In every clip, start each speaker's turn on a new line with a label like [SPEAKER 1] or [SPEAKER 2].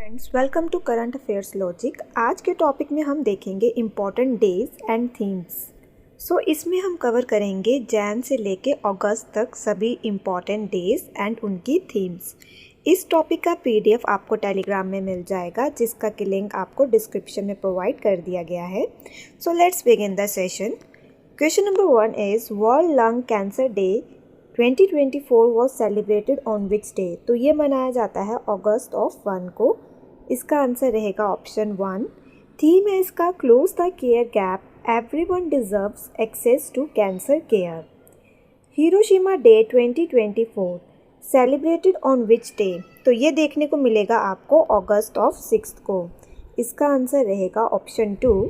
[SPEAKER 1] Friends, welcome to current affairs logic. आज के topic में हम देखेंगे इम्पॉर्टेंट डेज एंड थीम्स। इसमें हम कवर करेंगे जैन से लेके अगस्त तक सभी इम्पॉर्टेंट डेज एंड उनकी थीम्स। इस टॉपिक का पीडीएफ आपको टेलीग्राम में मिल जाएगा, जिसका कि लिंक आपको डिस्क्रिप्शन में प्रोवाइड कर दिया गया है। So let's begin the session. Question number 1 is world lung cancer day 2024 was celebrated on which day. तो ये मनाया जाता है अगस्त ऑफ 1 को। इसका आंसर रहेगा ऑप्शन 1। थीम है इसका close the care gap, everyone deserves access to cancer care. Hiroshima day 2024 celebrated on which day. तो ये देखने को मिलेगा आपको अगस्त ऑफ 6 को। इसका आंसर रहेगा option 2।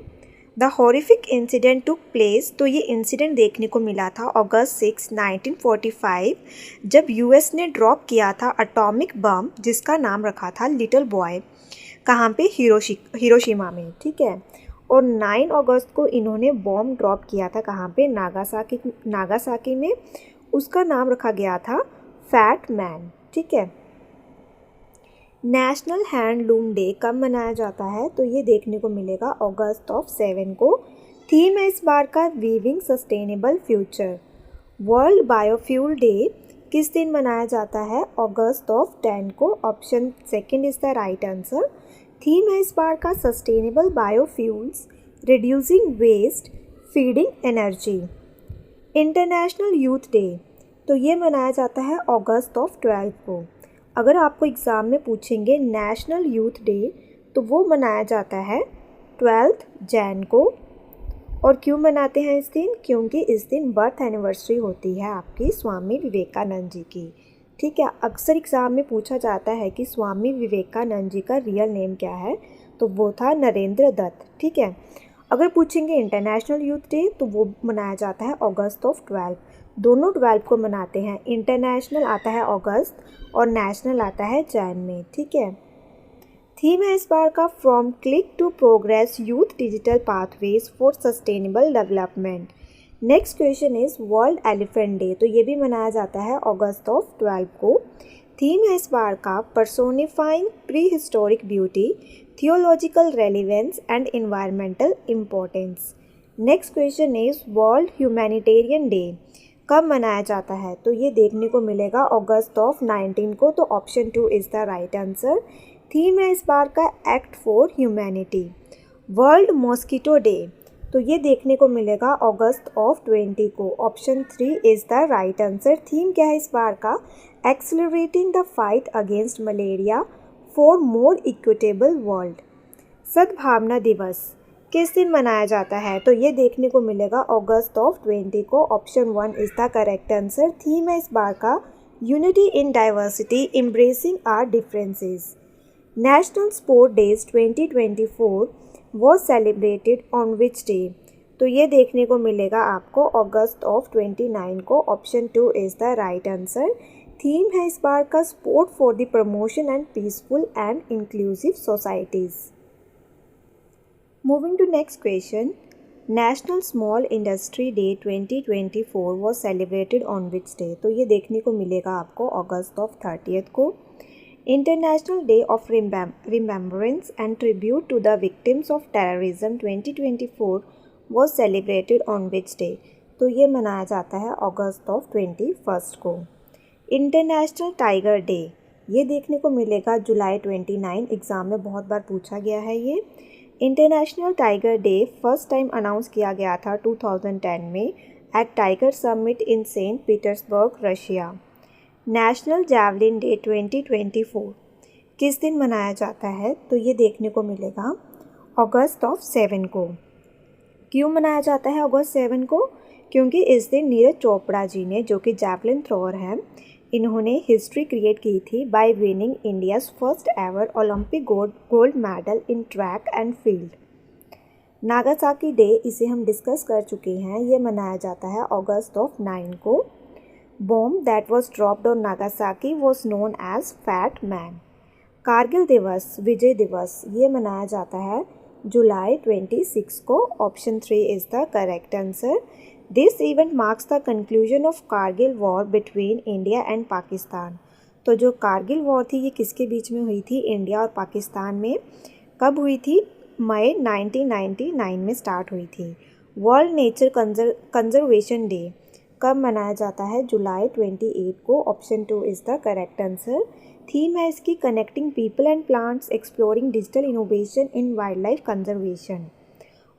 [SPEAKER 1] The horrific incident took place. तो ये इंसिडेंट देखने को मिला था अगस्त 6, 1945, जब यूएस ने ड्रॉप किया था अटोमिक बम, जिसका नाम रखा था लिटिल बॉय। कहाँ पे? हिरोशिमा में, ठीक है। और 9 अगस्त को इन्होंने बॉम्ब ड्रॉप किया था कहाँ पे? नागासाकी में। उसका नाम रखा गया था फैट मैन, ठीक है। नेशनल हैंडलूम डे कब मनाया जाता है? तो ये देखने को मिलेगा अगस्त ऑफ 7 को। थीम है इस बार का weaving sustainable future. World biofuel day किस दिन मनाया जाता है? अगस्त ऑफ 10 को। Option 2 is the right answer. Theme है इस बार का sustainable biofuels, reducing waste, feeding energy. International youth day तो ये मनाया जाता है अगस्त ऑफ 12 को। अगर आपको एग्ज़ाम में पूछेंगे नेशनल यूथ डे, तो वो मनाया जाता है 12 जैन को। और क्यों मनाते हैं इस दिन? क्योंकि इस दिन बर्थ एनिवर्सरी होती है आपकी स्वामी विवेकानंद जी की, ठीक है। अक्सर एग्ज़ाम में पूछा जाता है कि स्वामी विवेकानंद जी का रियल नेम क्या है, तो वो था नरेंद्र दत्त, ठीक है। अगर पूछेंगे इंटरनेशनल यूथ डे, तो वो मनाया जाता है अगस्त ऑफ 12। दोनों 12 को मनाते हैं। इंटरनेशनल आता है अगस्त और नेशनल आता है जैन में, ठीक है। थीम है इस बार का from click to progress, youth digital pathways for sustainable development. Next question is world elephant day. तो ये भी मनाया जाता है अगस्त ऑफ 12 को। थीम है इस बार का personifying pre historic beauty, theological relevance and environmental importance. Next question is world humanitarian day कब मनाया जाता है? तो ये देखने को मिलेगा अगस्त ऑफ 19 को। तो option 2 is the right answer. Theme है इस बार का act for humanity. World mosquito day तो ये देखने को मिलेगा अगस्त ऑफ 20 को। Option 3 is the right answer. Theme क्या है इस बार का? Accelerating the fight against malaria for more equitable world. सद्भावना दिवस किस दिन मनाया जाता है? तो ये देखने को मिलेगा अगस्त ऑफ 20 को। Option 1 is the correct answer. Theme है इस बार का unity in diversity, embracing our differences. National sport days 2024 was celebrated on which day. तो ये देखने को मिलेगा आपको अगस्त ऑफ 29 को। Option 2 is the right answer. Theme है इस बार का sport for the promotion and peaceful and inclusive societies. Moving to next question, National Small Industry Day 2024 was celebrated on which day? तो ये देखने को मिलेगा आपको अगस्त ऑफ 30 को। International Day of Remembrance and Tribute to the Victims of Terrorism 2024 was celebrated on which day? तो ये मनाया जाता है अगस्त ऑफ 21 को। International Tiger Day ये देखने को मिलेगा जुलाई 29। एग्ज़ाम में बहुत बार पूछा गया है ये। International tiger day first time announce किया गया था 2010 में at tiger summit in Saint Petersburg, Russia. National javelin day 2024 किस दिन मनाया जाता है? तो ये देखने को मिलेगा अगस्त ऑफ 7 को। क्यों मनाया जाता है अगस्त 7 को? क्योंकि इस दिन नीरज चोपड़ा जी ने, जो कि जैवलिन थ्रोअर हैं, इन्होंने हिस्ट्री क्रिएट की थी bye winning India's first ever Olympic gold medal in track and field. Nagasaki day इसे हम डिस्कस कर चुके हैं। ये मनाया जाता है अगस्त ऑफ 9 को। Bomb that was dropped on Nagasaki was known as fat man. Kargil Diwas, Vijay दिवस, ये मनाया जाता है जुलाई 26 को। Option 3 is the correct answer. This event marks the conclusion of Kargil war between India and Pakistan. तो जो कारगिल वॉर थी ये किसके बीच में हुई थी? इंडिया और पाकिस्तान में। कब हुई थी? मई 1999 में स्टार्ट हुई थी। वर्ल्ड नेचर कंजर्वेशन डे कब मनाया जाता है? जुलाई 28 को। Option 2 is the correct answer. Theme है इसकी connecting people and plants exploring digital innovation in wildlife conservation.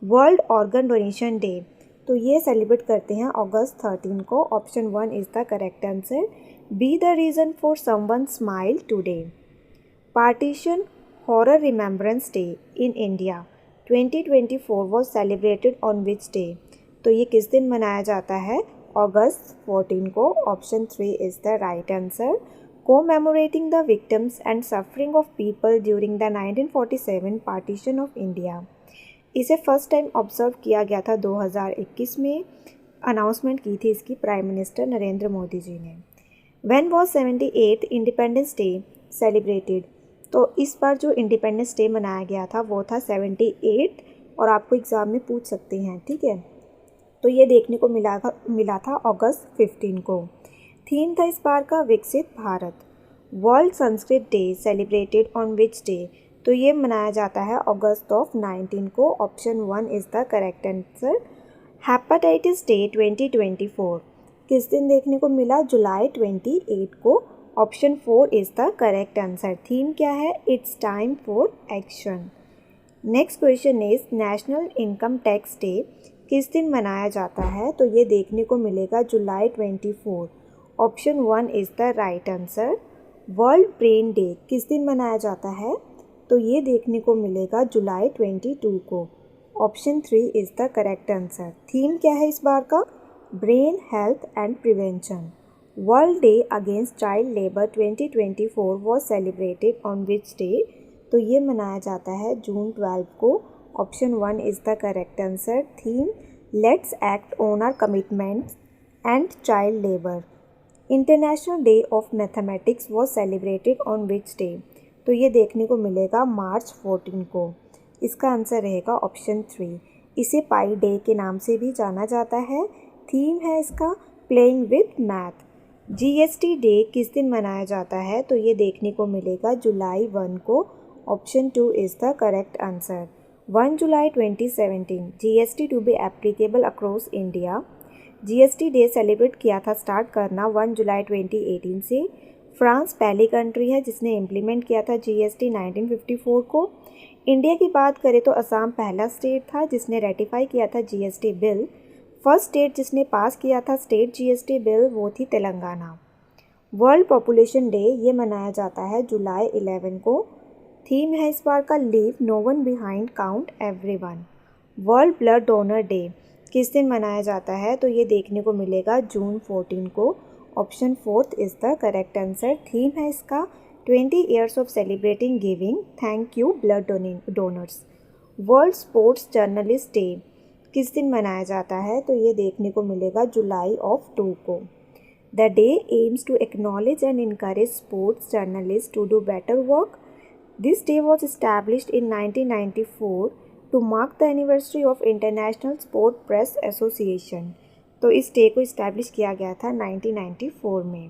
[SPEAKER 1] World organ donation day तो ये सेलिब्रेट करते हैं अगस्त 13 को। Option 1 is the correct answer. Be the reason for someone smile today. Partition horror remembrance day in India 2024 was celebrated on which day? तो ये किस दिन मनाया जाता है? अगस्त 14 को। Option 3 is the right answer. commemorating the victims and suffering of people during the 1947 partition of India। इसे first time observe किया गया था 2021 में। अनाउंसमेंट की थी इसकी प्राइम मिनिस्टर नरेंद्र मोदी जी ने। When was 78 independence day celebrated? तो इस बार जो इंडिपेंडेंस डे मनाया गया था वो था 78, और आपको एग्ज़ाम में पूछ सकते हैं, ठीक है। तो ये देखने को मिला था अगस्त 15 को। थीम था इस बार का विकसित Bharat. World Sanskrit day celebrated on which day? तो ये मनाया जाता है अगस्त ऑफ 19 को। Option 1 is the correct answer. Hepatitis day 2024 किस दिन देखने को मिला? जुलाई 28 को। Option 4 is the correct answer. Theme क्या है? It's time for action. Next question is national income tax day किस दिन मनाया जाता है? तो ये देखने को मिलेगा जुलाई 24। Option 1 is the right answer. World brain day किस दिन मनाया जाता है? तो ये देखने को मिलेगा जुलाई 22 को। Option 3 is the correct answer. Theme क्या है इस बार का? Brain health and prevention. World day against child labour 2024 was celebrated on which day? तो ये मनाया जाता है जून 12 को। Option 1 is the correct answer. Theme let's act on our commitments and child labour. International day of mathematics was celebrated on which day? तो ये देखने को मिलेगा मार्च 14 को। इसका आंसर रहेगा ऑप्शन 3। इसे पाई डे के नाम से भी जाना जाता है। थीम है इसका playing with math. GST day किस दिन मनाया जाता है? तो ये देखने को मिलेगा जुलाई 1 को। Option 2 is the correct answer. 1 जुलाई 2017 GST to be applicable across India. GST day celebrate किया था, स्टार्ट करना 1 जुलाई 2018 से। फ्रांस पहली कंट्री है जिसने इम्प्लीमेंट किया था जीएसटी 1954 को। इंडिया की बात करें तो असम पहला स्टेट था जिसने रेटिफाई किया था जीएसटी बिल। फर्स्ट स्टेट जिसने पास किया था स्टेट जीएसटी बिल वो थी तेलंगाना। वर्ल्ड पॉपुलेशन डे ये मनाया जाता है जुलाई 11 को। थीम है इस बार का leave no one behind count everyone. World blood donor day किस दिन मनाया जाता है? तो ये देखने को मिलेगा जून 14 को। Option 4 is the correct answer. Theme है इसका 20 years of celebrating giving thank you blood donors. World sports journalist day किस दिन मनाया जाता है? तो ये देखने को मिलेगा जुलाई ऑफ 2 को। The day aims to acknowledge and encourage sports journalist to do better work. This day was established in 1994 to mark the anniversary of International Sport Press Association। तो इस डे को इस्टेब्लिश किया गया था 1994 में।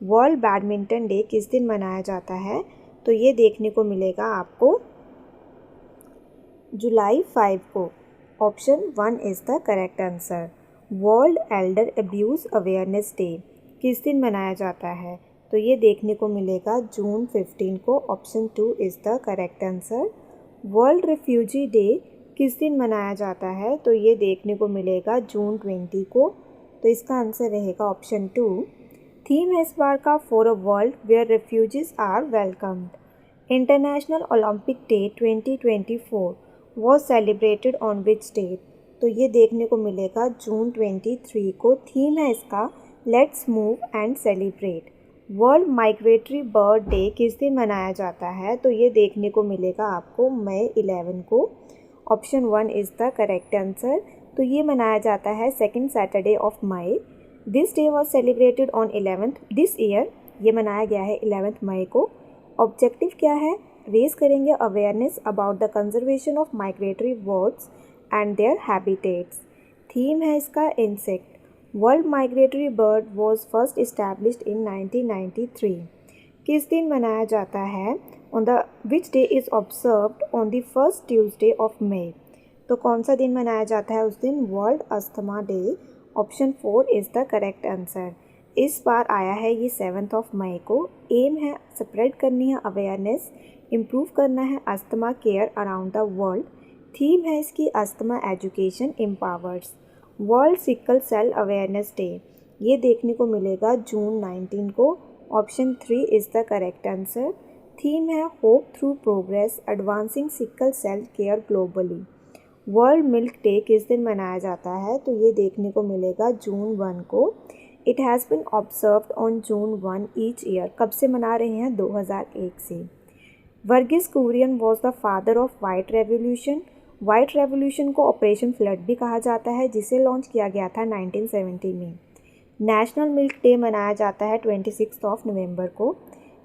[SPEAKER 1] वर्ल्ड बैडमिंटन डे किस दिन मनाया जाता है? तो ये देखने को मिलेगा आपको जुलाई 5 को। Option 1 is the correct answer. World Elder abuse awareness day किस दिन मनाया जाता है? तो ये देखने को मिलेगा जून 15 को। Option 2 is the correct answer. World refugee day किस दिन मनाया जाता है? तो ये देखने को मिलेगा जून 20 को। तो इसका आंसर रहेगा ऑप्शन 2। थीम है इस बार का for a world where refugees are welcomed. International Olympic day 2024 was celebrated on which date? तो ये देखने को मिलेगा जून 23 को। थीम है इसका let's move and celebrate. World migratory bird day किस दिन मनाया जाता है? तो ये देखने को मिलेगा आपको मई 11 को। Option 1 is the correct answer. तो ये मनाया जाता है सेकेंड सैटरडे ऑफ मई। This day was celebrated on 11th this year. ये मनाया गया है 11 मई को। ऑब्जेक्टिव क्या है? रेज करेंगे awareness about the conservation of migratory birds and their habitats. Theme है इसका insect. World migratory bird was first established in 1993। किस दिन मनाया जाता है? On the which day is observed on the first Tuesday of मई। तो कौन सा दिन मनाया जाता है उस दिन? World asthma day. Option 4 is the correct answer. इस बार आया है ये 7 मई को। एम है स्प्रेड करनी है अवेयरनेस, इम्प्रूव करना है asthma care around the world. Theme है इसकी asthma education empowers. World sickle cell awareness day, ये देखने को मिलेगा जून 19 को। Option 3 is the correct answer. Theme है hope through progress advancing sickle cell care globally. World milk day किस दिन मनाया जाता है? तो ये देखने को मिलेगा जून 1 को। It has been observed on जून 1 ईच ईयर। कब से मना रहे हैं? 2001 से। Verghese Kurien was the father of white revolution. White revolution को ऑपरेशन फ्लड भी कहा जाता है, जिसे लॉन्च किया गया था 1970 में। नेशनल मिल्क डे मनाया जाता है 26 नवंबर को।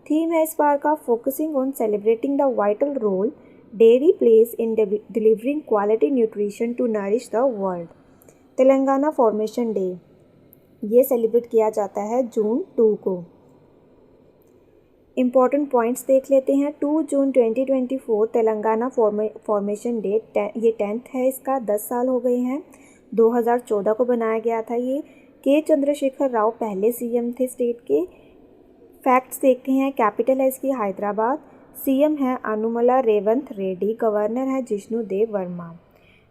[SPEAKER 1] थीम है इस बार का focusing on celebrating the vital role dairy places in delivering quality nutrition to nourish the world. Telangana formation day, ये सेलिब्रेट किया जाता है जून 2 को। इम्पॉर्टेंट पॉइंट्स देख लेते हैं। 2 जून 2024 तेलंगाना फॉर्मेशन डे, ये 10th है इसका, 10 साल हो गए हैं। 2014 को बनाया गया था ये। के चंद्रशेखर राव पहले सीएम थे स्टेट के। फैक्ट्स देखते हैं। कैपिटल है इसकी हैदराबाद। सीएम है अनुमला रेवंत रेड्डी। गवर्नर है Jishnu Dev Varma.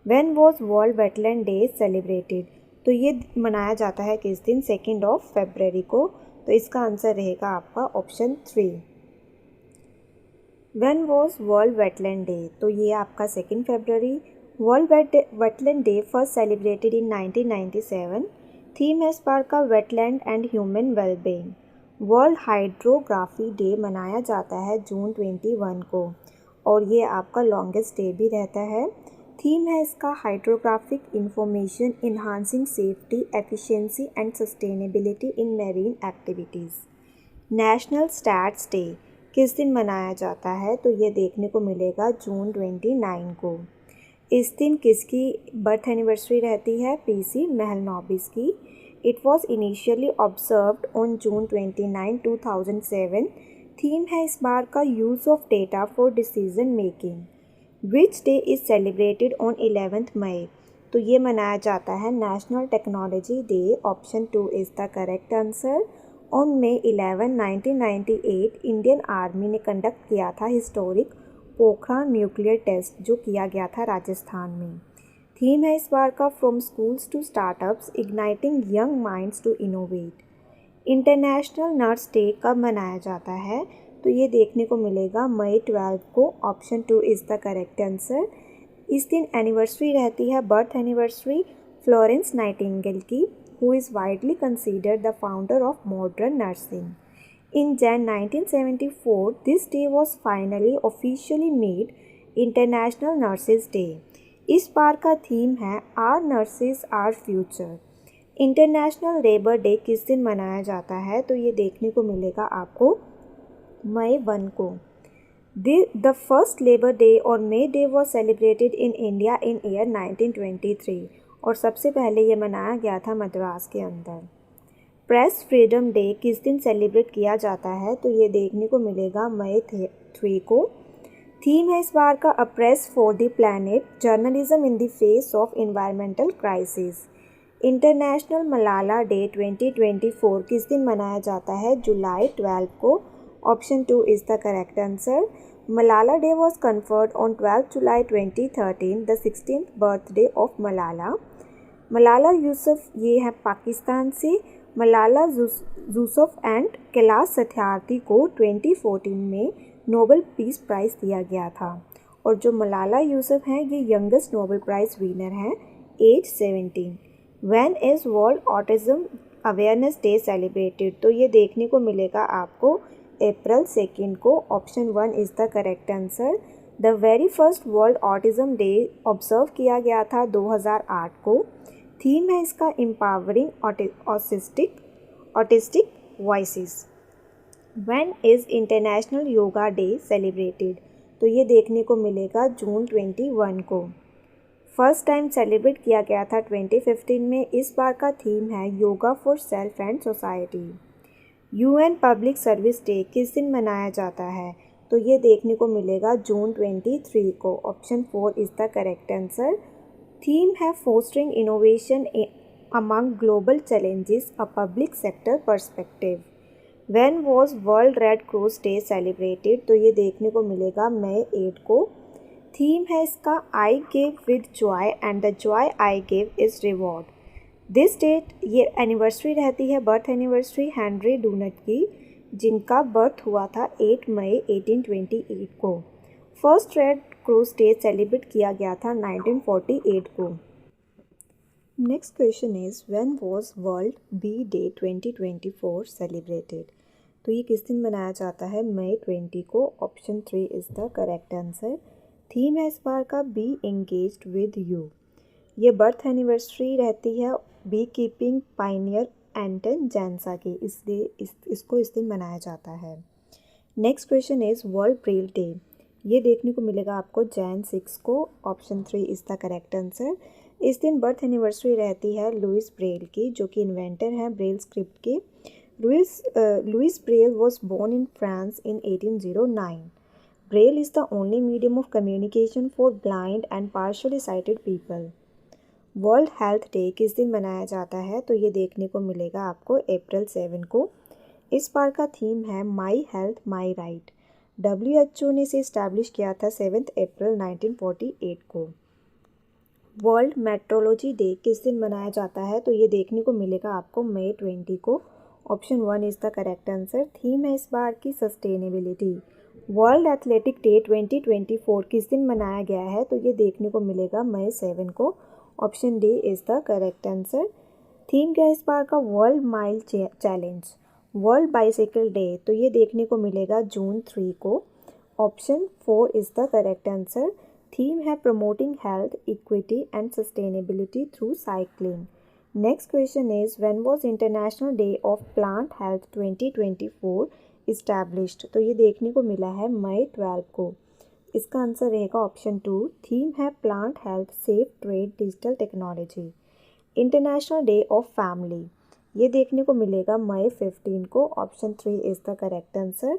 [SPEAKER 1] When was world wetland day celebrated? तो ये मनाया जाता है किस दिन? 2 फरवरी को। तो इसका आंसर रहेगा आपका option 3। When was world wetland day? तो ये आपका 2 फरवरी। World wetland day first celebrated in 1997। Theme है इस बार का wetland and human wellbeing. World hydrography day मनाया जाता है जून 21 को, और ये आपका लॉन्गेस्ट डे भी रहता है। थीम है इसका hydrographic information enhancing safety efficiency and sustainability in marine activities. National stats day किस दिन मनाया जाता है? तो ये देखने को मिलेगा जून 29 को। इस दिन किसकी बर्थ एनिवर्सरी रहती है? पीसी महलनोबिस की। It was initially observed on June 29, 2007। Theme है इस बार का use of data for decision making. Which day is celebrated on 11 मई? तो ये मनाया जाता है national technology day. Option 2 is the correct answer. On May 11, 1998 Indian army ने कंडक्ट किया था हिस्टोरिक पोखरण न्यूक्लियर टेस्ट, जो किया गया था राजस्थान में। थीम है इस बार का from schools to startups igniting young minds to innovate. International nurse day कब मनाया जाता है? तो ये देखने को मिलेगा May 12 को। Option 2 is the correct answer. इस दिन एनिवर्सरी रहती है, बर्थ एनिवर्सरी, फ्लोरेंस नाइटिंगेल की, who is widely considered the founder of modern nursing. In Jan 1974, this day was finally officially made International Nurses Day. इस बार का theme है Our Nurses Our Future. International labour day किस दिन मनाया जाता है? तो ये देखने को मिलेगा आपको May 1 को। The first Labor Day और May Day was celebrated in India in year 1923 और सबसे पहले ये मनाया गया था मद्रास के अंदर। प्रेस फ्रीडम डे किस दिन सेलिब्रेट किया जाता है? तो ये देखने को मिलेगा May 3 को। थीम है इस बार का a press for the planet, journalism in the face of environmental crisis. International Malala day 2024 किस दिन मनाया जाता है? जुलाई 12 को। Option 2 is the correct answer. Malala day was conferred on 12 July 2013, the 16th birthday of Malala. Malala Yusuf, ये है पाकिस्तान से। मलाला यूसुफ एंड कैलाश सत्यार्थी को 2014 में नोबेल पीस प्राइज़ दिया गया था, और जो मलाला यूसुफ हैं ये यंगेस्ट नोबेल प्राइज़ विनर हैं, age 17। When is world autism awareness day celebrated? तो ये देखने को मिलेगा आपको April 2 को। Option 1 is the correct answer. The very first world autism day observe किया गया था 2008 को। थीम है इसका empowering autistic voices. When is international yoga day celebrated? तो ये देखने को मिलेगा जून 21 को। फर्स्ट टाइम सेलिब्रेट किया गया था 2015 में। इस बार का थीम है yoga for self and society. UN public service day किस दिन मनाया जाता है? तो ये देखने को मिलेगा जून 23 को। Option 4 is the correct answer. Theme है fostering innovation among global challenges a public sector perspective. When was world red cross day celebrated? तो ये देखने को मिलेगा मई 8 को। थीम है इसका I give with joy and the joy I give is reward. This date, ये एनिवर्सरी रहती है, बर्थ एनिवर्सरी हेनरी डूनट की, जिनका बर्थ हुआ था 8 मई 1828 को। First Red cross day celebrate किया गया था 1948 को। Next question is when was world bee day 2024 celebrated? तो ये किस दिन मनाया जाता है? मई 20 को। Option 3 is the correct answer. Theme है इस बार का बी एंगेज्ड विद यू। ये बर्थ एनिवर्सरी रहती है बी कीपिंग पाइनियर एंटन जैनसा की, इसलिए इसको इस दिन मनाया जाता है। Next question is world Braille day. ये देखने को मिलेगा आपको जैन 6 को। Option 3 is the correct answer. इस दिन बर्थ एनिवर्सरी रहती है लुइस ब्रेल की, जो कि इन्वेंटर हैं ब्रेल स्क्रिप्ट के। Louis Braille was born in France in 1809। Braille is the only medium of communication for blind and partially sighted people. World health day किस दिन मनाया जाता है? तो ये देखने को मिलेगा आपको अप्रैल 7 को। इस बार का थीम है my health my right. WHO ने इसे इस्टेब्लिश किया था 7 अप्रैल 1948 को। वर्ल्ड मेट्रोलॉजी डे किस दिन मनाया जाता है? तो ये देखने को मिलेगा आपको मई 20 को। Option 1 is the correct answer. Theme है इस बार की सस्टेनेबिलिटी। वर्ल्ड एथलेटिक डे 2024 किस दिन मनाया गया है? तो ये देखने को मिलेगा मई 7 को। Option D is the correct answer. Theme क्या है इस बार का? World mile challenge. World bicycle day, तो ये देखने को मिलेगा जून 3 को। Option 4 is the correct answer. Theme है promoting health equity and sustainability through cycling. Next question is when was international day of plant health 2024 established? तो ये देखने को मिला है मई 12 को। इसका आंसर रहेगा ऑप्शन 2। थीम है plant health safe trade digital technology. International day of family, ये देखने को मिलेगा मई 15 को। Option 3 is the correct answer.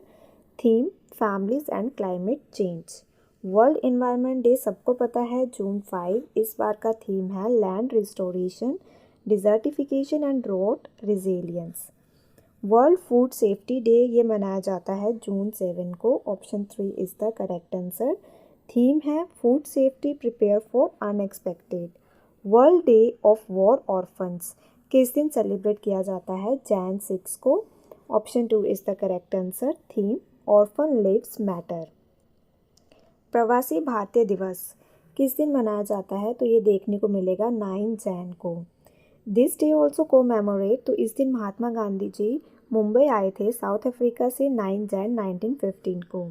[SPEAKER 1] Theme families and climate change. World environment day सबको पता है जून 5। इस बार का थीम है land restoration desertification and drought resilience. World food safety day, ये मनाया जाता है जून 7 को। Option 3 is the correct answer. Theme है food safety prepare for unexpected. World day of war orphans किस दिन सेलिब्रेट किया जाता है? जैन 6 को। Option 2 is the correct answer. Theme orphan lives matter. Pravasi Bharatiya दिवस किस दिन मनाया जाता है? तो ये देखने को मिलेगा 9 जैन को। दिस डे ऑल्सो कोमेमोरेट, तो इस दिन महात्मा गांधी जी मुंबई आए थे साउथ अफ्रीका से 9 जैन 1915 को।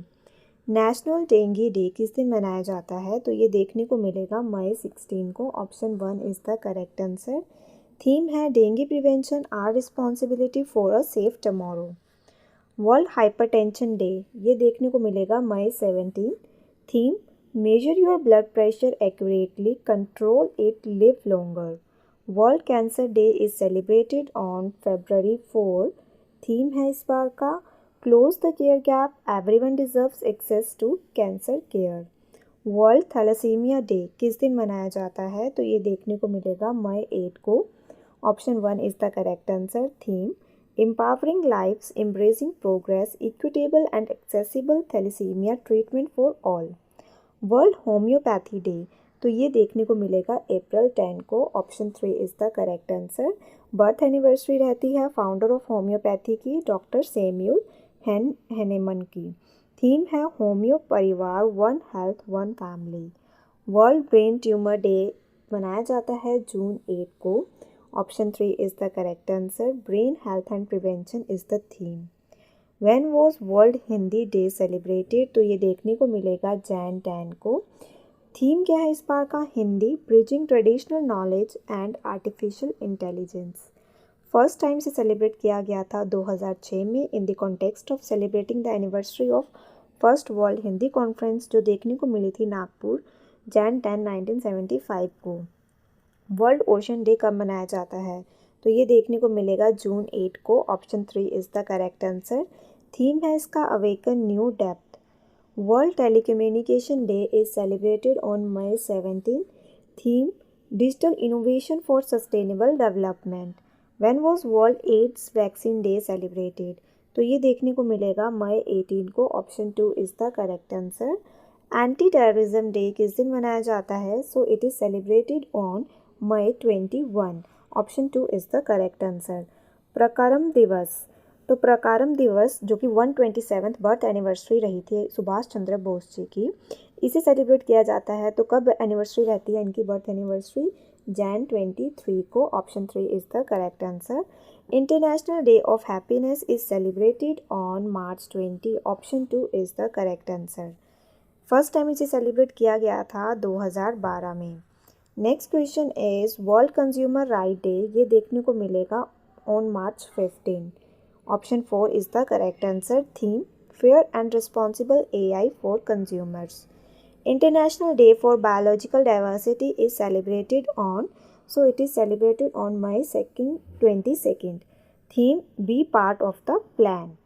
[SPEAKER 1] नेशनल डेंगू डे किस दिन मनाया जाता है? तो ये देखने को मिलेगा मई 16 को। Option 1 is the correct answer. Theme है dengue prevention our responsibility for a safe tomorrow. World hypertension day, ये देखने को मिलेगा मई 17। Theme measure your blood pressure accurately control it live longer. World cancer day is celebrated on February 4। Theme है इस बार का close the care gap everyone deserves access to cancer care. World thalassemia day किस दिन मनाया जाता है? तो ये देखने को मिलेगा मई 8 को। Option 1 is the correct answer. Theme empowering lives embracing progress equitable and accessible thalassemia treatment for all. World homeopathy day, तो ये देखने को मिलेगा अप्रैल 10 को। Option 3 is the correct answer. Birth anniversary रहती है फाउंडर ऑफ होम्योपैथी की डॉक्टर सैमुअल हैनेमन की। थीम है होम्यो परिवार one health one family. World brain tumour day मनाया जाता है जून 8 को। Option 3 is the correct answer. Brain health and prevention is the theme. When was world Hindi day celebrated? तो ये देखने को मिलेगा जैन 10 को। थीम क्या है इस बार का? Hindi bridging traditional knowledge and artificial intelligence. First time से सेलिब्रेट किया गया था 2006 में in the context of celebrating the anniversary of first world Hindi conference, जो देखने को मिली थी नागपुर जैन 10 1975 को। वर्ल्ड ओशन डे कब मनाया जाता है? तो ये देखने को मिलेगा जून 8 को, option 3 is the correct answer. Theme है इसका awaken new depth. World telecommunication day is celebrated on मई 17। Theme digital innovation for sustainable development. When was world AIDS vaccine day celebrated? तो ये देखने को मिलेगा मई 18 को, option 2 is the correct answer. Anti terrorism day किस दिन मनाया जाता है? So it is celebrated on मई 21, option 2 is the correct answer. Parakram Divas, तो प्रकारम दिवस जो कि 127th बर्थ एनिवर्सरी रही थी सुभाष चंद्र बोस जी की, इसे सेलिब्रेट किया जाता है। तो कब एनिवर्सरी रहती है इनकी बर्थ एनिवर्सरी? जैन 23 को, option 3 is the correct answer. International day of happiness is celebrated on March 20, option 2 is the correct answer. First time इसे सेलिब्रेट किया गया था 2012 में। Next question is world consumer right day, ये देखने को मिलेगा on March 15, option 4 is the correct answer. Theme fair and responsible AI for consumers. International day for biological diversity is celebrated on, so it is celebrated on मई 22nd। Theme be part of the plan.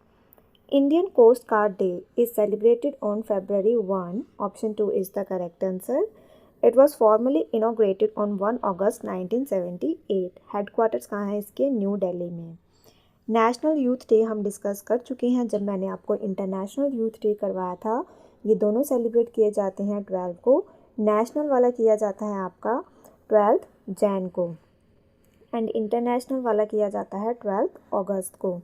[SPEAKER 1] Indian Coast Guard Day is celebrated on February 1, option 2 is the correct answer. It was formally inaugurated on 1 August 1978. Headquarters कहाँ है इसके? New Delhi में। National youth day हम discuss कर चुके हैं जब मैंने आपको इंटरनेशनल यूथ डे करवाया था। ये दोनों सेलिब्रेट किए जाते हैं 12 को। नेशनल वाला किया जाता है आपका 12 जैन को एंड इंटरनेशनल वाला किया जाता है 12 अगस्त को।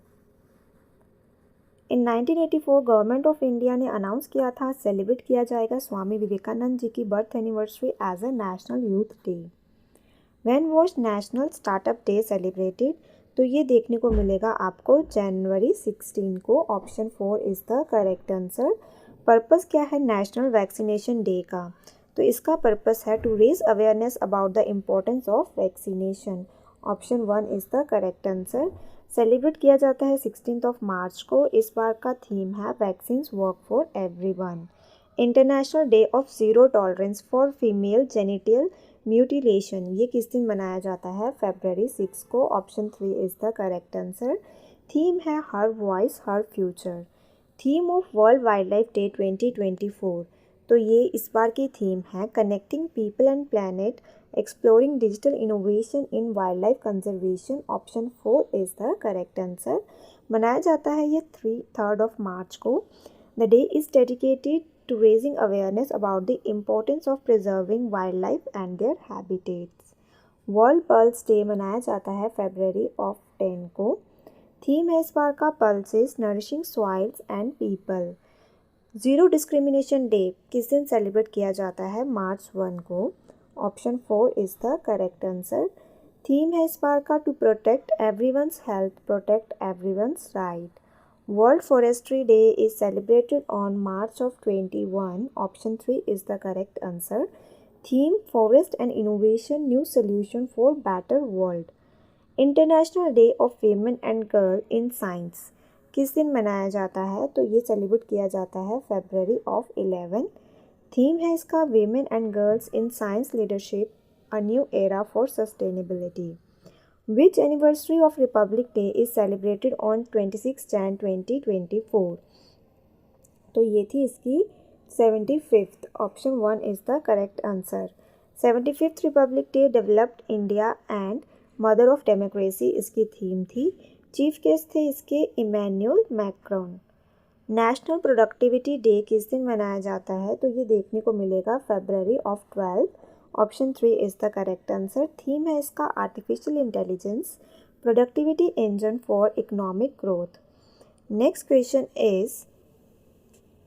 [SPEAKER 1] इन 1984 गवर्नमेंट ऑफ इंडिया ने अनाउंस किया था सेलिब्रेट किया जाएगा स्वामी विवेकानंद जी की birth anniversary as a national youth day. When was national startup day celebrated? तो ये देखने को मिलेगा आपको जनवरी 16 को, option 4 is the correct answer. Purpose क्या है नेशनल वैक्सीनेशन डे का? तो इसका पर्पस है to raise awareness about the importance of vaccination, option 1 is the correct answer. Celebrate किया जाता है 16 मार्च को। इस बार का थीम है vaccines work for everyone. International day of zero tolerance for female genital mutilation, ये किस दिन मनाया जाता है? February 6 को, option 3 is the correct answer. Theme है her voice her future. Theme of world wildlife day 2024, तो ये इस बार की थीम है connecting people and planet exploring digital innovation in wildlife conservation, option 4 is the correct answer. मनाया जाता है ये 3rd मार्च को। The day is dedicated to raising awareness about the importance of preserving wildlife and their habitats. World pulse day मनाया जाता है February 10 को। Theme है इस बार का pulses nourishing soils and people. Zero discrimination day किस दिन सेलिब्रेट किया जाता है? March 1 को, option 4 is the correct answer. Theme है इस बार का to protect everyone's health protect everyone's right. World Forestry Day is celebrated on March 21, option 3 is the correct answer. Theme Forest and Innovation New Solution for Better World. International Day of Women and Girl in Science किस दिन मनाया जाता है? तो ये celebrate किया जाता है February 11। थीम है इसका Women and Girls in Science Leadership, a New Era for Sustainability. Which anniversary of Republic Day is celebrated on 26 Jan 2024? तो ये थी इसकी 75th, option 1 is the correct answer. 75th republic day developed India and mother of democracy इसकी theme थी। Chief guest थे इसके Emmanuel Macron. National productivity day किस दिन मनाया जाता है? तो ये देखने को मिलेगा February 12, option 3 is the correct answer. Theme है इसका artificial intelligence productivity engine for economic growth. Next question is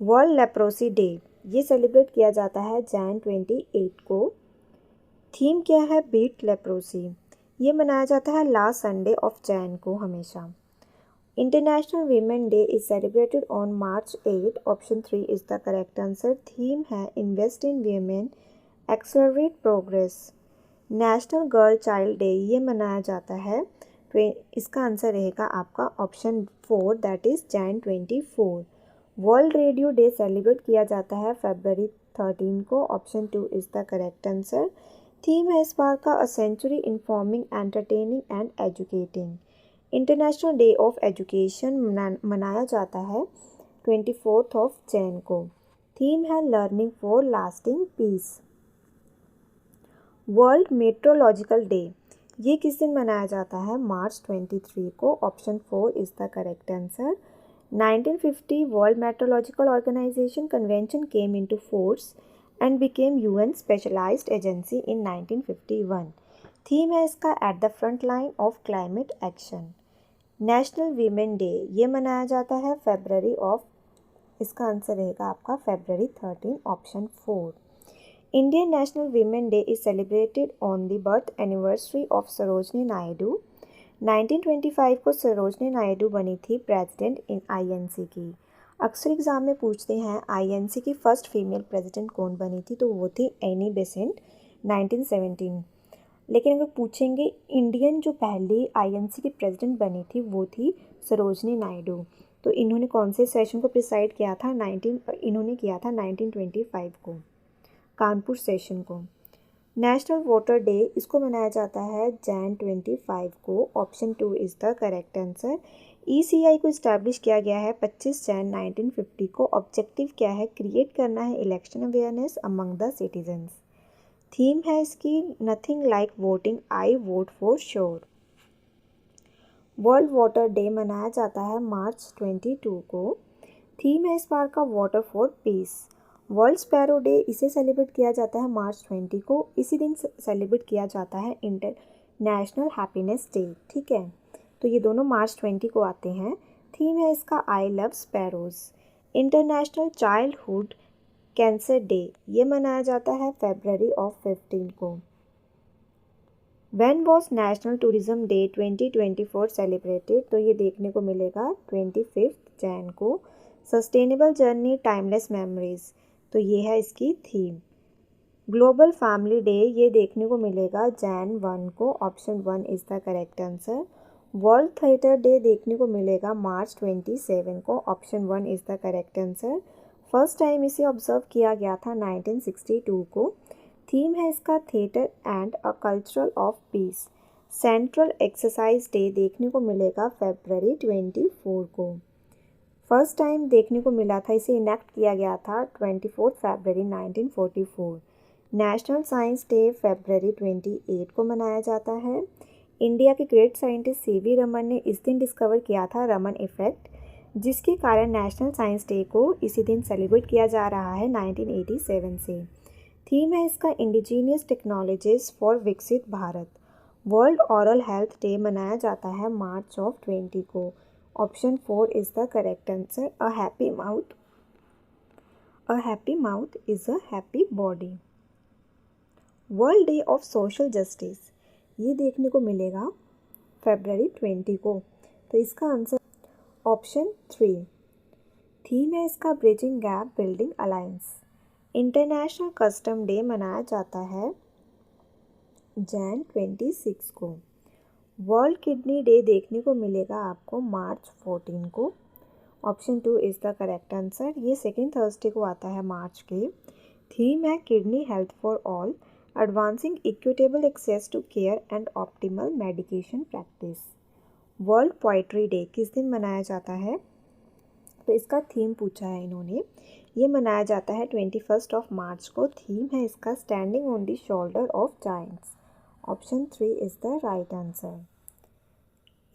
[SPEAKER 1] world leprosy day, ये सेलिब्रेट किया जाता है Jan 28 को। थीम क्या है? Beat leprosy. ये मनाया जाता है लास्ट संडे ऑफ जैन को हमेशा। International women day is celebrated on March 8, option 3 is the correct answer. Theme है invest in women accelerate progress. National girl child day ये मनाया जाता है, इसका आंसर रहेगा आपका option 4 that is Jan 24। World radio day celebrate किया जाता है February 13 को, option 2 is the correct answer. Theme है इस बार का a century informing entertaining and educating. International day of education मनाया जाता है 24 जैन को। थीम है learning for lasting peace. World meteorological day ये किस दिन मनाया जाता है? मार्च 23 को। Option 4 is the correct answer. 1950 world meteorological organization convention came into force and became UN specialized agency in 1951। Theme है इसका at the front line of climate action. National women day ये मनाया जाता है फेब्रवरी ऑफ, इसका answer रहेगा आपका February 13, option 4। Indian National Women Day is celebrated on the birth anniversary of Sarojini Naidu. 1925 को सरोजनी नायडू बनी थी प्रेसिडेंट इन आईएनसी की। अक्सर एग्ज़ाम में पूछते हैं आईएनसी की फ़र्स्ट फीमेल प्रेसिडेंट कौन बनी थी, तो वो थी एनी बेसेंट 1917। लेकिन अगर पूछेंगे इंडियन जो पहली आईएनसी की प्रेसिडेंट बनी थी वो थी सरोजनी नायडू। तो इन्होंने कौन से सेशन को प्रिसाइड किया था? इन्होंने किया था 1925 को, कानपुर सेशन को। नेशनल वाटर डे इसको मनाया जाता है जैन 25 को। Option 2 is the correct answer. ECI को इस्टेब्लिश किया गया है 25 जैन 1950 को। ऑब्जेक्टिव क्या है? क्रिएट करना है election awareness among the citizens. Theme है इसकी nothing like voting, I vote for sure. World water day मनाया जाता है मार्च 22 को। थीम है इस बार का water for piece. World sparrow day इसे सेलिब्रेट किया जाता है मार्च 20 को। इसी दिन सेलिब्रेट किया जाता है इंटरनेशनल हैप्पीनेस डे। ठीक है, तो ये दोनों मार्च 20 को आते हैं। थीम है इसका I love sparrows. International childhood cancer day ये मनाया जाता है February 15 को। When was national tourism day 2024 celebrated? तो ये देखने को मिलेगा 25 जैन को। सस्टेनेबल जर्नी टाइमलेस मेमोरीज, तो ये है इसकी थीम। ग्लोबल फैमिली डे ये देखने को मिलेगा जैन 1 को। Option 1 is the correct answer. World theatre day देखने को मिलेगा मार्च 27 को। Option 1 is the correct answer. First time इसे ऑब्जर्व किया गया था 1962 को। थीम है इसका theatre and a cultural of peace. Central exercise day देखने को मिलेगा February 24 को। फर्स्ट टाइम देखने को मिला था, इसे इनेक्ट किया गया था 24 फरवरी 1944। नेशनल साइंस डे February 28 को मनाया जाता है। इंडिया के ग्रेट साइंटिस्ट सीवी रमन ने इस दिन डिस्कवर किया था रमन इफेक्ट, जिसके कारण नेशनल साइंस डे को इसी दिन सेलिब्रेट किया जा रहा है 1987 से। थीम है इसका इंडिजीनियस टेक्नोलॉजीज फॉर विकसित Bharat. World oral health day मनाया जाता है मार्च 20 को। Option 4 is the correct answer. A happy mouth is a happy body. World day of social justice ये देखने को मिलेगा February 20 को। तो इसका आंसर ऑप्शन 3। थीम है इसका bridging gap building alliance. International custom day मनाया जाता है जैन 26 को। वर्ल्ड किडनी डे देखने को मिलेगा आपको मार्च 14 को। Option 2 is the correct answer. ये सेकेंड थर्सडे को आता है मार्च के। थीम है kidney health for all, advancing equitable access to care and optimal medication practice. World poetry day किस दिन मनाया जाता है? तो इसका थीम पूछा है इन्होंने। ये मनाया जाता है 21 मार्च को। थीम है इसका standing on the shoulder of giants. Option 3 is the right answer.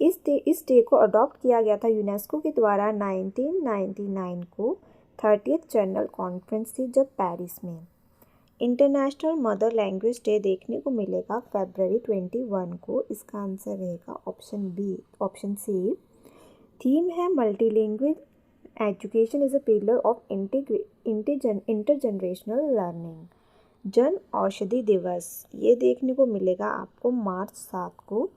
[SPEAKER 1] इस डे को अडॉप्ट किया गया था यूनेस्को के द्वारा 1999 को। 30th जनरल कॉन्फ्रेंस थी जब पेरिस में। इंटरनेशनल मदर लैंग्वेज डे देखने को मिलेगा February 21 को। इसका आंसर रहेगा ऑप्शन सी। थीम है multilingual education is a pillar of intergenerational learning. Jan Aushadhi दिवस ये देखने को मिलेगा आपको मार्च 7 को।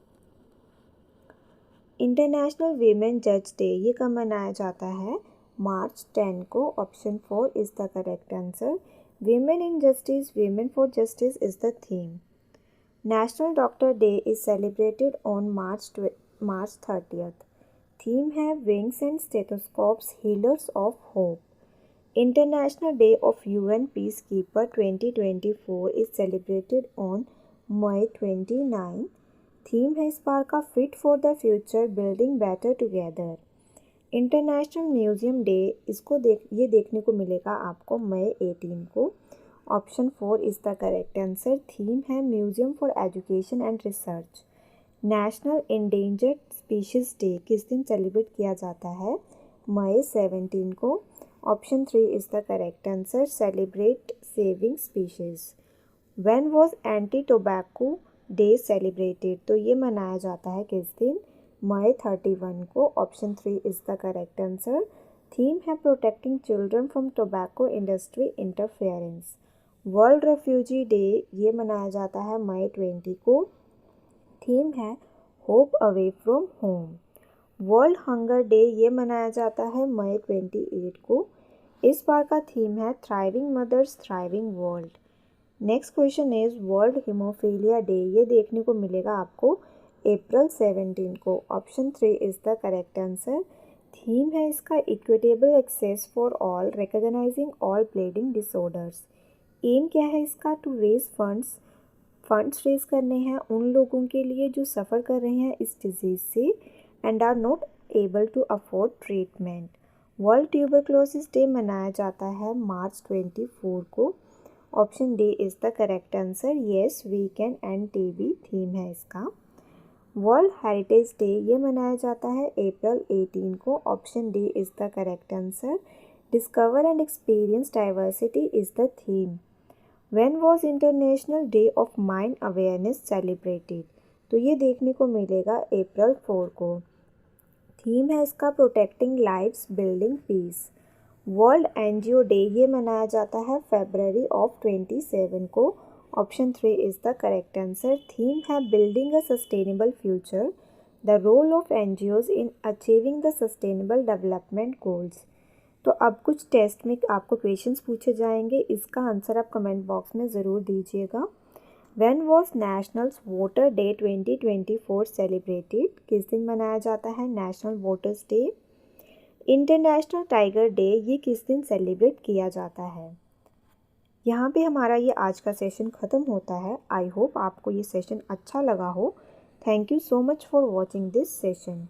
[SPEAKER 1] इंटरनेशनल वीमेन जज डे ये कब मनाया जाता है? मार्च 10 को। Option 4 is the correct answer. Women in justice, women for justice is the theme. National doctor day is celebrated on March 30th। Theme है wings and stethoscopes healers of hope. International day of UN peace keeper 2024 is celebrated on May 29। Theme है इस बार का fit for the future building better together. International museum day ये देखने को मिलेगा आपको मई 18 को। Option 4 is the correct answer. Theme है museum for education and research. National endangered species day किस दिन सेलिब्रेट किया जाता है? मई 17 को। Option 3 is the correct answer. Celebrate saving species. When was anti tobacco day celebrated? तो ये मनाया जाता है किस दिन? मई 31 को। Option 3 is the correct answer. Theme है protecting children from tobacco industry interference. World refugee day ये मनाया जाता है मई 20 को। थीम है hope away from home. World hunger day ये मनाया जाता है मई 28 को। इस बार का थीम है thriving mothers thriving world. Next question is world hemophilia day ये देखने को मिलेगा आपको अप्रैल 17 को। Option 3 is the correct answer. Theme है इसका equitable access for all recognizing all bleeding disorders. Aim क्या है इसका? टू रेज फंड्स रेज करने हैं उन लोगों के लिए जो सफ़र कर रहे हैं इस डिजीज़ से and are not able to afford treatment. World tuberculosis day मनाया जाता है मार्च 24 को। Option D is the correct answer. Yes we can end TB theme है इसका। वर्ल्ड हेरिटेज डे ये मनाया जाता है अप्रैल 18 को। Option D is the correct answer. Discover and experience diversity is the theme. When was international day of mind awareness celebrated? तो ये देखने को मिलेगा अप्रैल 4 को। थीम है इसका protecting lives building peace. World NGO day ये मनाया जाता है फरवरी ऑफ 27 को। Option 3 is the correct answer. Theme है building a sustainable future the role of NGOs in achieving the sustainable development goals. तो अब कुछ टेस्ट में आपको क्वेश्चंस पूछे जाएंगे, इसका आंसर आप कमेंट बॉक्स में ज़रूर दीजिएगा। When was nationals voter day 2024 celebrated? किस दिन मनाया जाता है national voters day? International tiger day ये किस दिन सेलिब्रेट किया जाता है? यहाँ पे हमारा ये आज का सेशन ख़त्म होता है। आई होप आपको ये सेशन अच्छा लगा हो। Thank you so much for watching this session.